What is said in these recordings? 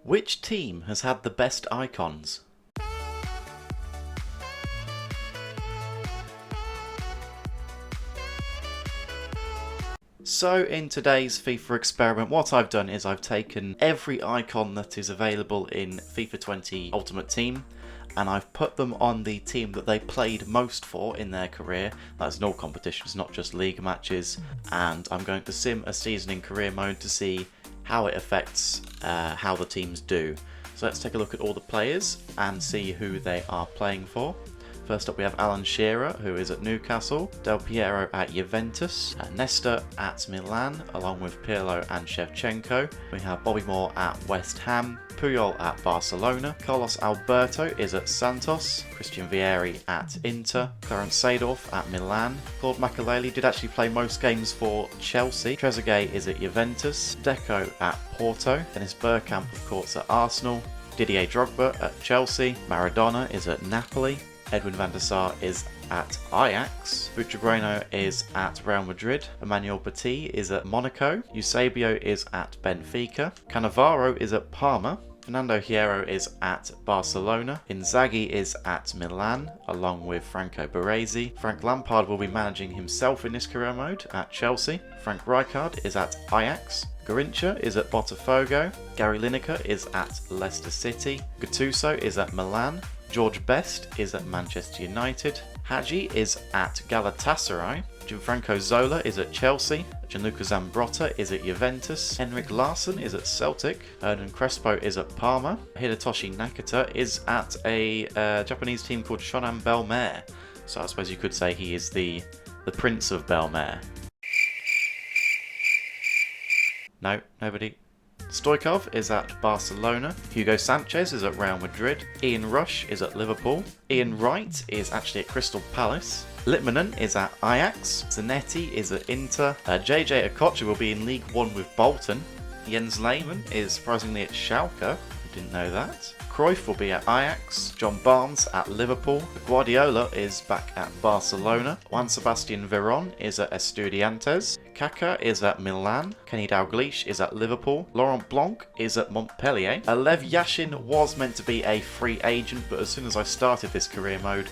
Which team has had the best icons? So in today's FIFA experiment, what I've done is I've taken every icon that is available in FIFA 20 Ultimate Team and I've put them on the team that they played most for in their career. That's in all competitions, not just league matches. And I'm going to sim a season in career mode to see how it affects how the teams do. So let's take a look at all the players and see who they are playing for. First up we have Alan Shearer, who is at Newcastle, Del Piero at Juventus, Nesta at Milan, along with Pirlo and Shevchenko. We have Bobby Moore at West Ham, Puyol at Barcelona, Carlos Alberto is at Santos, Christian Vieri at Inter, Clarence Seedorf at Milan, Claude Makelele did actually play most games for Chelsea, Trezeguet is at Juventus, Deco at Porto, Dennis Bergkamp of course at Arsenal, Didier Drogba at Chelsea, Maradona is at Napoli, Edwin van der Sar is at Ajax, Butragueno is at Real Madrid, Emmanuel Petit is at Monaco, Eusebio is at Benfica, Cannavaro is at Parma, Fernando Hierro is at Barcelona, Inzaghi is at Milan, along with Franco Baresi, Frank Lampard will be managing himself in this career mode at Chelsea, Frank Rijkaard is at Ajax, Garrincha is at Botafogo, Gary Lineker is at Leicester City, Gattuso is at Milan, George Best is at Manchester United, Hadji is at Galatasaray, Gianfranco Zola is at Chelsea, Gianluca Zambrotta is at Juventus, Henrik Larsson is at Celtic, Hernan Crespo is at Parma, Hidetoshi Nakata is at a Japanese team called Shonan Bellmare. So I suppose you could say he is the Prince of Bellmare. No, nobody. Stoichkov is at Barcelona, Hugo Sanchez is at Real Madrid, Ian Rush is at Liverpool, Ian Wright is actually at Crystal Palace, Litmanen is at Ajax, Zanetti is at Inter, JJ Okocha will be in League One with Bolton, Jens Lehmann is surprisingly at Schalke, I didn't know that. Cruyff will be at Ajax, John Barnes at Liverpool, Guardiola is back at Barcelona, Juan Sebastian Veron is at Estudiantes, Kaká is at Milan, Kenny Dalglish is at Liverpool, Laurent Blanc is at Montpellier, Lev Yashin was meant to be a free agent, but as soon as I started this career mode,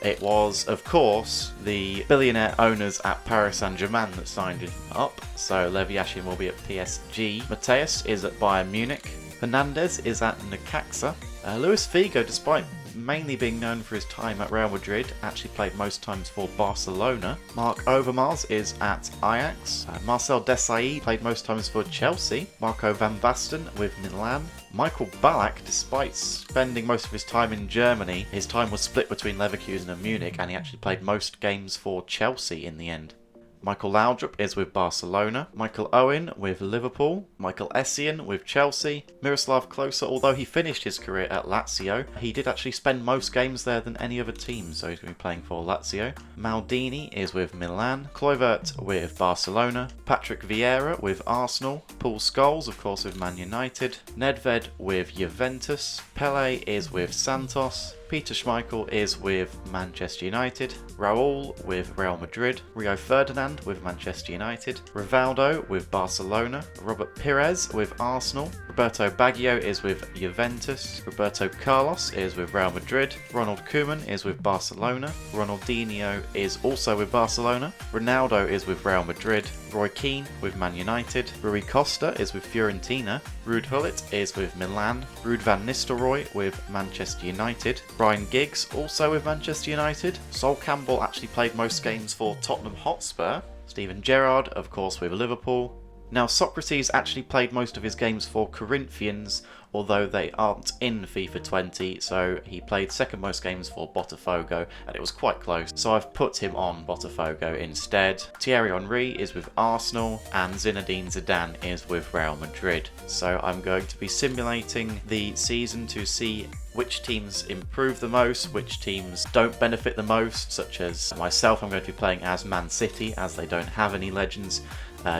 it was, of course, the billionaire owners at Paris Saint-Germain that signed him up, so Lev Yashin will be at PSG, Mateus is at Bayern Munich, Hernandez is at Necaxa, Luis Figo, despite mainly being known for his time at Real Madrid, actually played most times for Barcelona. Mark Overmars is at Ajax. Marcel Desailly played most times for Chelsea. Marco van Basten with Milan. Michael Ballack, despite spending most of his time in Germany, his time was split between Leverkusen and Munich, and he actually played most games for Chelsea in the end. Michael Laudrup is with Barcelona, Michael Owen with Liverpool, Michael Essien with Chelsea, Miroslav Klose, although he finished his career at Lazio, he did actually spend most games there than any other team, so he's going to be playing for Lazio. Maldini is with Milan, Kluivert with Barcelona, Patrick Vieira with Arsenal, Paul Scholes of course with Man United, Nedved with Juventus, Pele is with Santos, Peter Schmeichel is with Manchester United, Raul with Real Madrid, Rio Ferdinand with Manchester United, Rivaldo with Barcelona, Robert Pires with Arsenal, Roberto Baggio is with Juventus, Roberto Carlos is with Real Madrid, Ronald Koeman is with Barcelona, Ronaldinho is also with Barcelona, Ronaldo is with Real Madrid, Roy Keane with Man United, Rui Costa is with Fiorentina, Ruud Gullit is with Milan, Ruud van Nistelrooy with Manchester United, Ryan Giggs also with Manchester United, Sol Campbell actually played most games for Tottenham Hotspur, Steven Gerrard of course with Liverpool. Now Socrates actually played most of his games for Corinthians, although they aren't in FIFA 20, so he played second most games for Botafogo, and it was quite close, so I've put him on Botafogo instead. Thierry Henry is with Arsenal, and Zinedine Zidane is with Real Madrid. So I'm going to be simulating the season to see which teams improve the most, which teams don't benefit the most, such as myself. I'm going to be playing as Man City, as they don't have any legends,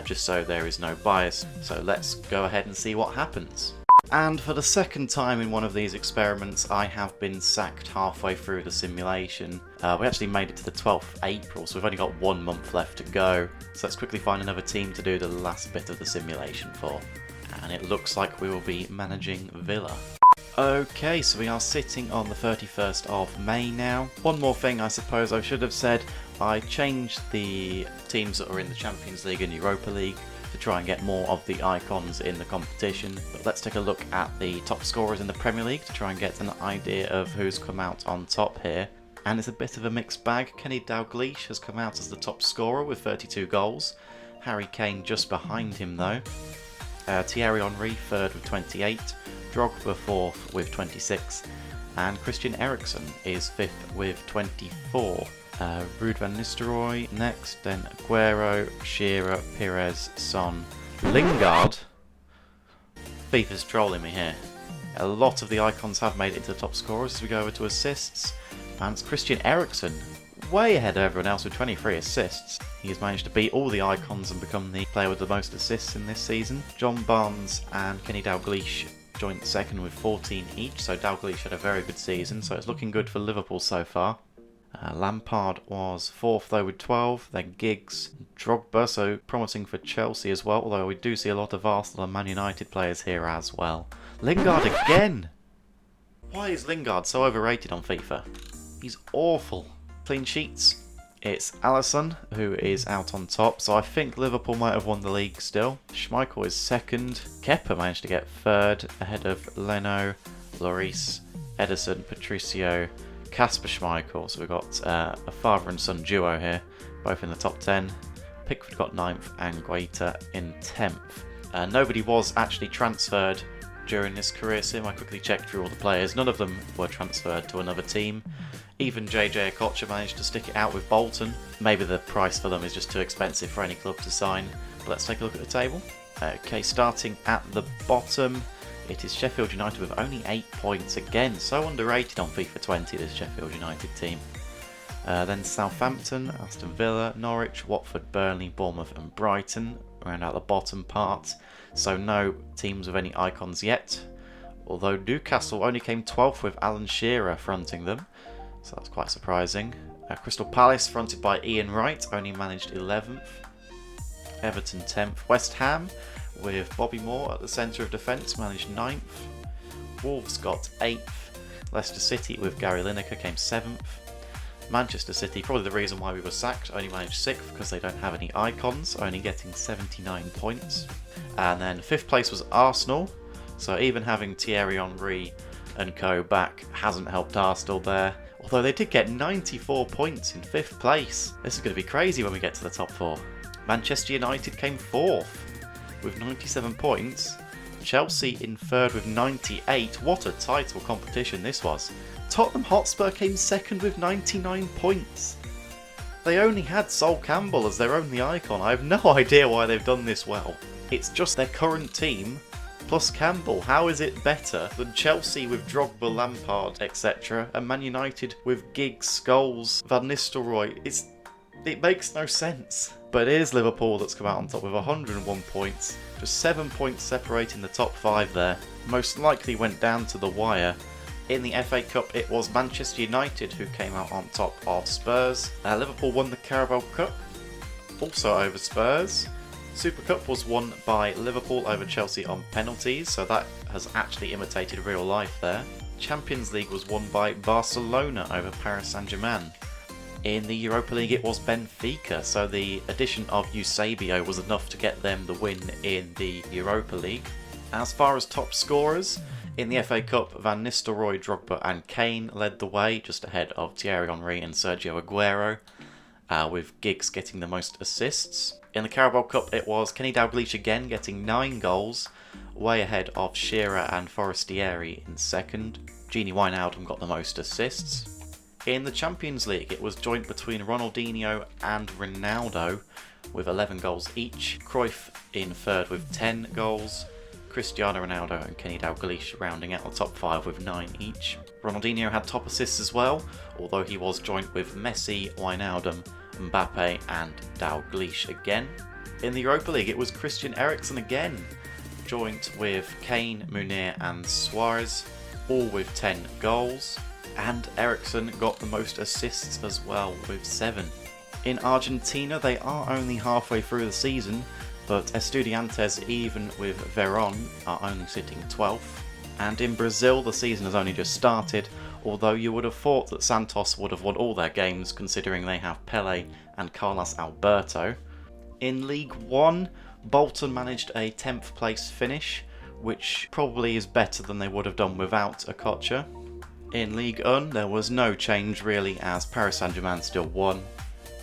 just so there is no bias. So let's go ahead and see what happens. And for the second time in one of these experiments, I have been sacked halfway through the simulation. We actually made it to the 12th of April, so we've only got 1 month left to go. So let's quickly find another team to do the last bit of the simulation for. and it looks like we will be managing Villa. Okay, so we are sitting on the 31st of May now. One more thing I suppose I should have said, I changed the teams that are in the Champions League and Europa League to try and get more of the icons in the competition. But let's take a look at the top scorers in the Premier League to try and get an idea of who's come out on top here. And it's a bit of a mixed bag. Kenny Dalglish has come out as the top scorer with 32 goals. Harry Kane just behind him though. Thierry Henry third with 28. Drogba 4th with 26, and Christian Eriksen is 5th with 24. Ruud van Nistelrooy next, then Aguero, Shearer, Pires, Son, Lingard. FIFA's trolling me here. A lot of the icons have made it to the top scorers as we go over to assists, and it's Christian Eriksen, way ahead of everyone else with 23 assists. He has managed to beat all the icons and become the player with the most assists in this season. John Barnes and Kenny Dalglish joint second with 14 each, so Dalglish had a very good season, so it's looking good for Liverpool so far. Lampard was 4th though with 12, then Giggs, Drogba, so promising for Chelsea as well, although we do see a lot of Arsenal and Man United players here as well. Lingard again! Why is Lingard so overrated on FIFA? He's awful. Clean sheets. It's Alisson who is out on top, so I think Liverpool might have won the league still. Schmeichel is 2nd. Kepa managed to get 3rd ahead of Leno, Lloris, Ederson, Patricio, Kasper Schmeichel. So we've got a father and son duo here, both in the top 10. Pickford got 9th and Guaita in 10th. Nobody was actually transferred during this career sim. I quickly checked through all the players. None of them were transferred to another team. Even JJ Okocha managed to stick it out with Bolton. Maybe the price for them is just too expensive for any club to sign. But let's take a look at the table. Okay, starting at the bottom, it is Sheffield United with only 8 points. Again, so underrated on FIFA 20, this Sheffield United team. Then Southampton, Aston Villa, Norwich, Watford, Burnley, Bournemouth and Brighton round out the bottom part. So no teams with any icons yet. Although Newcastle only came 12th with Alan Shearer fronting them. So that's quite surprising. Crystal Palace, fronted by Ian Wright, only managed 11th. Everton 10th. West Ham, with Bobby Moore at the centre of defence, managed 9th. Wolves got 8th. Leicester City, with Gary Lineker, came 7th. Manchester City, probably the reason why we were sacked, only managed 6th because they don't have any icons, only getting 79 points. And then 5th place was Arsenal, so even having Thierry Henry and co back hasn't helped Arsenal there. Although they did get 94 points in 5th place. This is going to be crazy when we get to the top 4. Manchester United came 4th with 97 points. Chelsea in 3rd with 98. What a title competition this was. Tottenham Hotspur came 2nd with 99 points. They only had Sol Campbell as their only icon. I have no idea why they've done this well. It's just their current team plus Campbell. How is it better than Chelsea with Drogba, Lampard, etc. and Man United with Giggs, Scholes, Van Nistelrooy? It makes no sense. But it is Liverpool that's come out on top with 101 points. Just 7 points separating the top 5 there. Most likely went down to the wire. In the FA Cup it was Manchester United who came out on top of Spurs. Liverpool won the Carabao Cup, also over Spurs. Super Cup was won by Liverpool over Chelsea on penalties, so that has actually imitated real life there. Champions League was won by Barcelona over Paris Saint-Germain. In the Europa League it was Benfica, so the addition of Eusebio was enough to get them the win in the Europa League. As far as top scorers, in the FA Cup, Van Nistelrooy, Drogba and Kane led the way, just ahead of Thierry Henry and Sergio Aguero, with Giggs getting the most assists. In the Carabao Cup it was Kenny Dalglish again getting 9 goals, way ahead of Shearer and Forestieri in 2nd. Gini Wijnaldum got the most assists. In the Champions League it was joint between Ronaldinho and Ronaldo with 11 goals each. Cruyff in 3rd with 10 goals. Cristiano Ronaldo and Kenny Dalglish rounding out the top 5 with 9 each. Ronaldinho had top assists as well, although he was joint with Messi, Wijnaldum, Mbappe and Dalglish again. In the Europa League it was Christian Eriksen again, joint with Kane, Munir and Suarez, all with 10 goals. And Eriksen got the most assists as well with 7. In Argentina they are only halfway through the season, but Estudiantes, even with Verón, are only sitting 12th. And in Brazil, the season has only just started, although you would have thought that Santos would have won all their games considering they have Pelé and Carlos Alberto. In League 1, Bolton managed a 10th place finish, which probably is better than they would have done without Okocha. In League 1, there was no change really, as Paris Saint-Germain still won.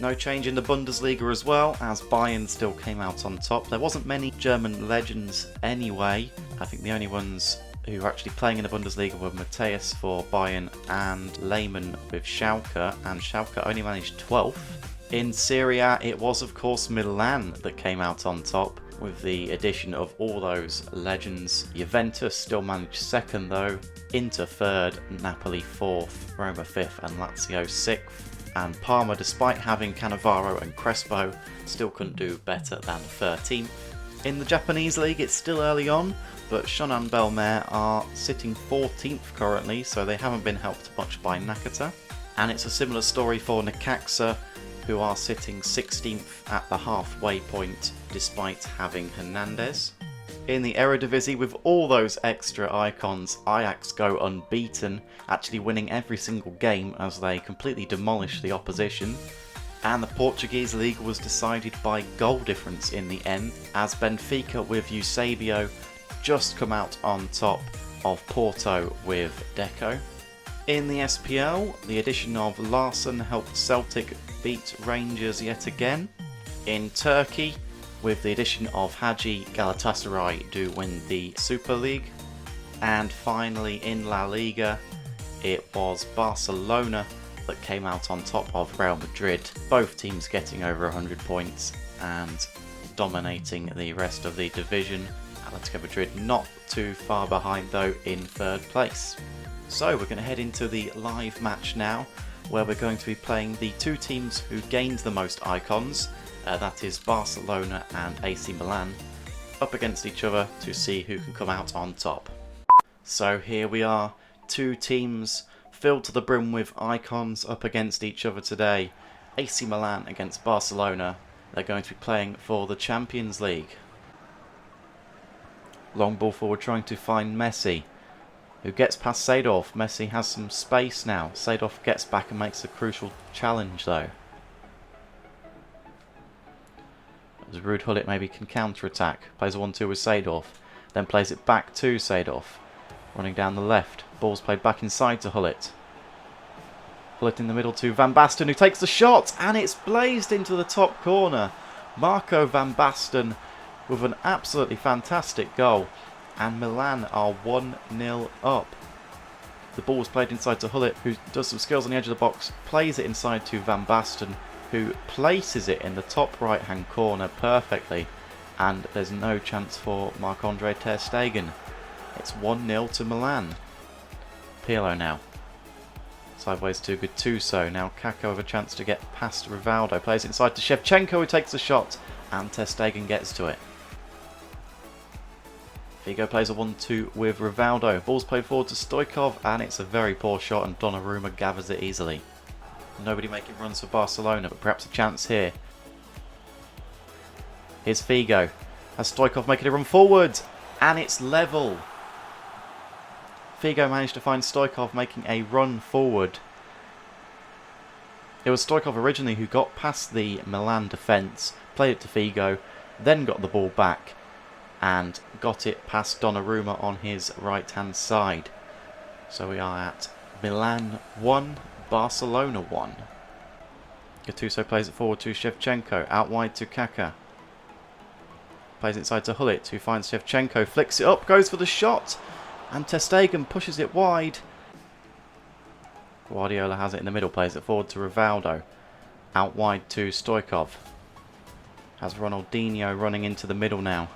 No change in the Bundesliga as well, as Bayern still came out on top. There wasn't many German legends anyway. I think the only ones who were actually playing in the Bundesliga were Matthias for Bayern and Lehmann with Schalke, and Schalke only managed 12th. In Serie A, it was of course Milan that came out on top, with the addition of all those legends. Juventus still managed 2nd though, Inter 3rd, Napoli 4th, Roma 5th and Lazio 6th. And Parma, despite having Cannavaro and Crespo, still couldn't do better than 13th. In the Japanese league, it's still early on, but Shonan Bellmare are sitting 14th currently, so they haven't been helped much by Nakata. And it's a similar story for Necaxa, who are sitting 16th at the halfway point despite having Hernandez. In the Eredivisie, with all those extra icons, Ajax go unbeaten, actually winning every single game as they completely demolish the opposition. And the Portuguese league was decided by goal difference in the end, as Benfica with Eusebio just come out on top of Porto with Deco. In the SPL, the addition of Larsson helped Celtic beat Rangers yet again. In Turkey, with the addition of Hagi, Galatasaray do win the Super League. And finally in La Liga, it was Barcelona that came out on top of Real Madrid, both teams getting over 100 points and dominating the rest of the division. Atletico Madrid not too far behind though in 3rd place. So we're going to head into the live match now, where we're going to be playing the two teams who gained the most icons, that is Barcelona and AC Milan, up against each other to see who can come out on top. So here we are, two teams filled to the brim with icons up against each other today. AC Milan against Barcelona. They're going to be playing for the Champions League. Long ball forward trying to find Messi, who gets past Seedorf. Messi has some space now. Seedorf gets back and makes a crucial challenge though. As Ruud Gullit maybe can counter-attack. Plays a 1-2 with Seedorf. Then plays it back to Seedorf. Running down the left. Ball's played back inside to Gullit. Gullit in the middle to Van Basten, who takes the shot, and it's blazed into the top corner. Marco Van Basten with an absolutely fantastic goal. And Milan are 1-0 up. The ball was played inside to Gullit, who does some skills on the edge of the box, plays it inside to Van Basten, who places it in the top right hand corner perfectly, and there's no chance for Marc-Andre ter Stegen. It's 1-0 to Milan. Pirlo now. Sideways to Gattuso. Now Kakko with a chance to get past Rivaldo. Plays it inside to Shevchenko, who takes the shot, and ter Stegen gets to it. Figo plays a 1-2 with Rivaldo. Ball's played forward to Stoichkov, and it's a very poor shot, and Donnarumma gathers it easily. Nobody making runs for Barcelona, but perhaps a chance here. Here's Figo. Has Stoichkov making a run forward, and it's level. Figo managed to find Stoichkov making a run forward. It was Stoichkov originally who got past the Milan defence, played it to Figo, then got the ball back and got it past Donnarumma on his right hand side. So we are at Milan 1, Barcelona 1. Gattuso plays it forward to Shevchenko, out wide to Kaká. Plays it inside to Gullit, who finds Shevchenko, flicks it up, goes for the shot, and ter Stegen pushes it wide. Guardiola has it in the middle, plays it forward to Rivaldo, out wide to Stoichkov. Has Ronaldinho running into the middle now.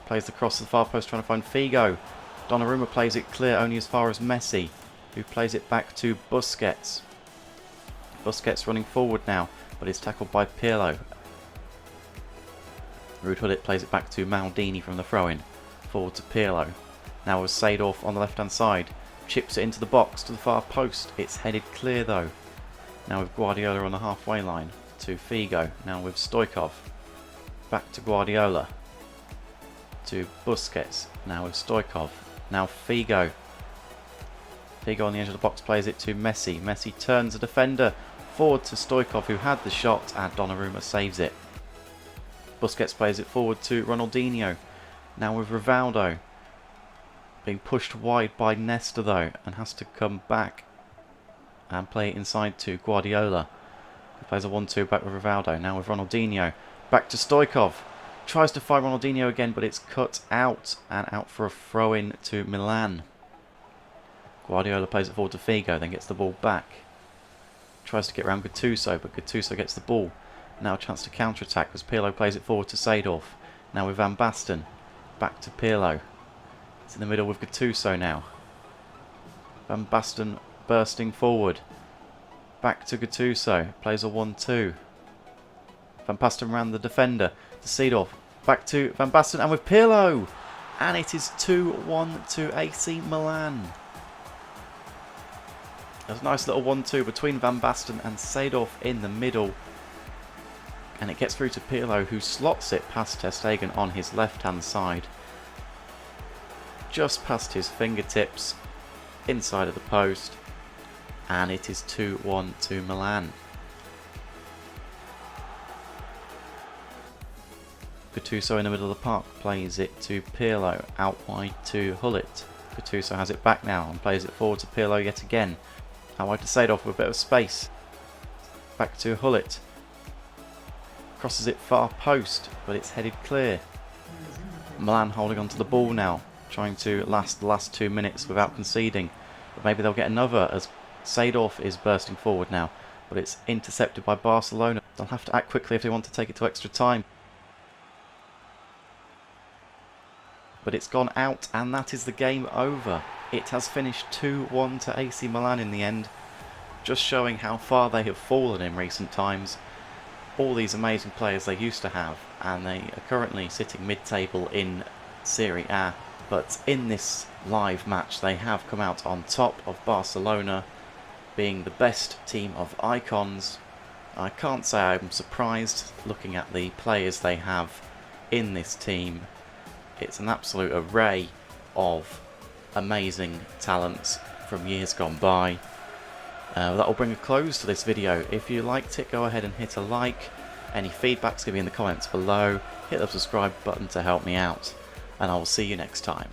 Plays the cross to the far post, trying to find Figo. Donnarumma plays it clear only as far as Messi, who plays it back to Busquets. Busquets running forward now, but is tackled by Pirlo. Ruud Gullit plays it back to Maldini from the throw-in. Forward to Pirlo. Now with Seedorf on the left-hand side. Chips it into the box to the far post. It's headed clear though. Now with Guardiola on the halfway line to Figo. Now with Stoichkov. Back to Guardiola. To Busquets. Now with Stoichkov. Now Figo. Figo on the edge of the box plays it to Messi. Messi turns the defender forward to Stoichkov, who had the shot, and Donnarumma saves it. Busquets plays it forward to Ronaldinho. Now with Rivaldo. Being pushed wide by Nesta though, and has to come back and play it inside to Guardiola. He plays a 1-2 back with Rivaldo. Now with Ronaldinho. Back to Stoichkov. Tries to find Ronaldinho again, but it's cut out, and out for a throw-in to Milan. Guardiola plays it forward to Figo, then gets the ball back. Tries to get around Gattuso, but Gattuso gets the ball. Now a chance to counter-attack as Pirlo plays it forward to Seedorf. Now with Van Basten. Back to Pirlo. It's in the middle with Gattuso now. Van Basten bursting forward. Back to Gattuso. Plays a 1-2. Van Basten around the defender to Seedorf. Back to Van Basten and with Pirlo. And it is 2-1 to AC Milan. There's a nice little 1-2 between Van Basten and Seedorf in the middle. And it gets through to Pirlo, who slots it past ter Stegen on his left-hand side. Just past his fingertips, inside of the post. And it is 2-1 to Milan. Gattuso in the middle of the park plays it to Pirlo, out wide to Hullet. Gattuso has it back now and plays it forward to Pirlo yet again. Out wide to Seedorf with a bit of space. Back to Hullet. Crosses it far post, but it's headed clear. Milan holding on to the ball now, trying to last the last 2 minutes without conceding. But maybe they'll get another as Seedorf is bursting forward now, but it's intercepted by Barcelona. They'll have to act quickly if they want to take it to extra time. But it's gone out, and that is the game over. It has finished 2-1 to AC Milan in the end, just showing how far they have fallen in recent times. All these amazing players they used to have, and they are currently sitting mid-table in Serie A. But in this live match they have come out on top of Barcelona, being the best team of icons. I can't say I'm surprised looking at the players they have in this team. It's an absolute array of amazing talents from years gone by. That will bring a close to this video. If you liked it, go ahead and hit a like. Any feedback's going to be in the comments below. Hit the subscribe button to help me out. And I will see you next time.